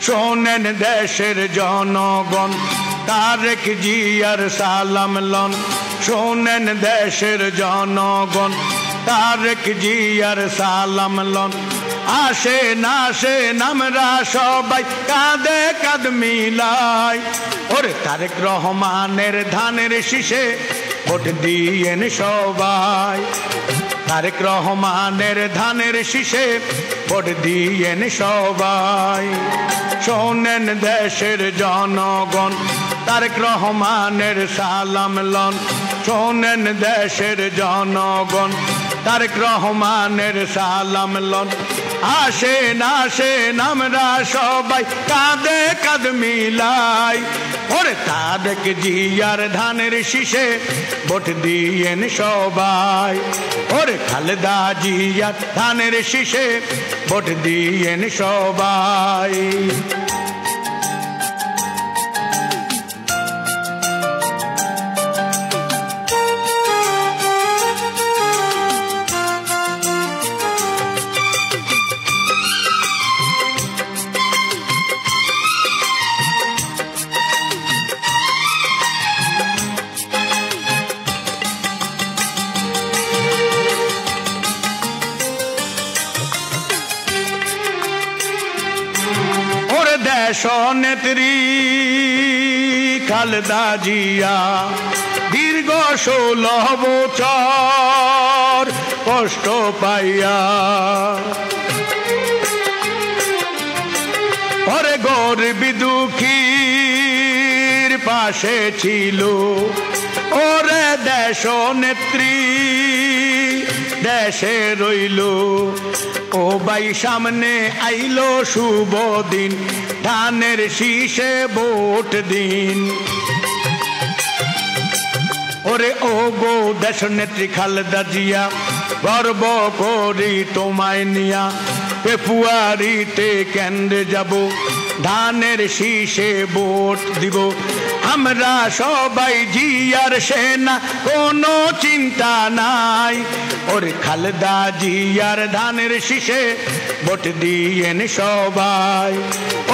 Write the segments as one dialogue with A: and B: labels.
A: শোনেন দেশের জনগণ তারেক জিয়ার সালাম লন শোনেন দেশের জনগণ তারেক জিয়ার সালাম লন আসেন আসেন আমরা সবাই কাঁধে কাঁধ মিলাই ওরে তারেক রহমানের ধানের শীষে ভোট দিয়েন সবাই তারেক রহমানের ধানের শীষে ভোট দিয়েন সবাই শোনেন দেশের জনগণ তারেক রহমানের সালাম লন শোনেন দেশের জনগণ তারেক রহমানের সালাম লন আসেন আসেন আমরা সবাই কাঁধে কাঁধ মিলাই ওরে তারেক জিয়ার ধানের শীষে ভোট দিয়েন সবাই ওরে খালেদা জিয়ার ধানের শীষে ভোট দিয়েন সবাই দেশনেত্রী খালেদা জিয়া দীর্ঘ 16 বছর কষ্ট পাইয়া ওরে গরিব দুঃখীর পাশে ছিল ওরে দেশনেত্রী দেশে রইল ও ভাই সামনে আইলো শুভ দিন ধানের শীষে ভোট দিন ওরে ও গো দেশনেত্রী খালেদা জিয়া গর্ব করি তোমায় নিয়া ফেব্রুয়ারিতে কেন্দ্রে যাব ধানের শীষে ভোট দিব আমরা সবাই জিয়ার সেনা কোনো চিন্তা নাই ওরে খালেদা জিয়ার ধানের শীষে ভোট দিয়েন সবাই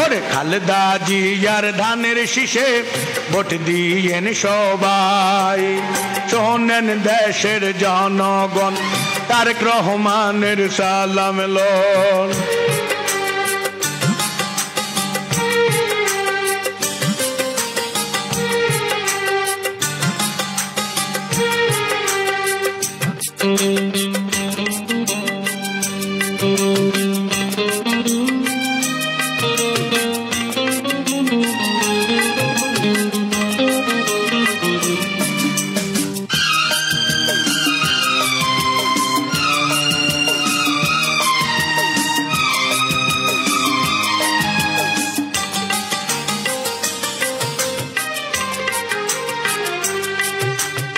A: ওরে খালেদা জিয়ার ধানের শীষে ভোট দিয়েন সবাই শোনেন দেশের জনগণ তারেক রহমানের সালাম লন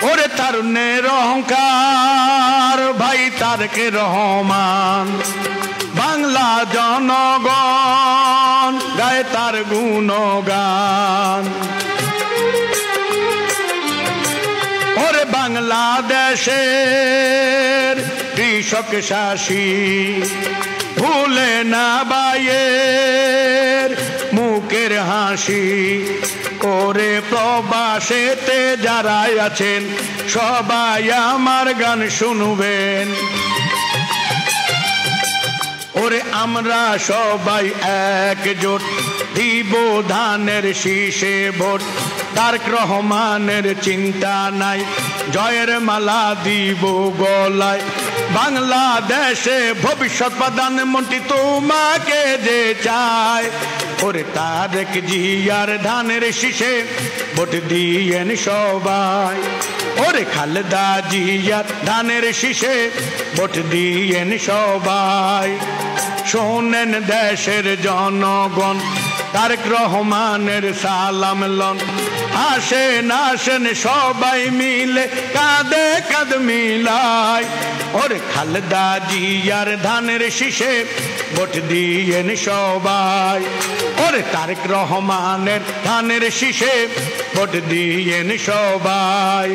A: ওরে তারুণ্যের অহংকার ভাই তারেক রহমান বাংলা জনগণ গায় তার গুণগান ওরে বাংলাদেশের কৃষক শাসী ভুলে না বাইয়ের মুখের হাসি ওরে প্রবাসেতে যারা আছেন সবাই আমার গান শুনবেন ওরে আমরা সবাই একজোট দিব ধানের শীষে ভোট তারেক রহমানের চিন্তা নাই জয়ের মালা দিব গলায় বাংলাদেশে ভবিষ্যৎ প্রধানমন্ত্রী তোমাকে যে চায় ওরে তারেক জিয়ার ধানের শীষে ভোট দিয়েন সবাই ওরে খালেদা জিয়ার ধানের শীষে ভোট দিয়েন সবাই শোনেন দেশের জনগণ তারেক রহমানের সালাম লন আসেন আসেন সবাই মিলে কাঁধে কাঁধ মিলাই ওরে খালেদা জিয়ার ধানের শীষে ভোট দিয়েন সবাই ওরে তারেক রহমানের ধানের শীষে ভোট দিয়েন সবাই।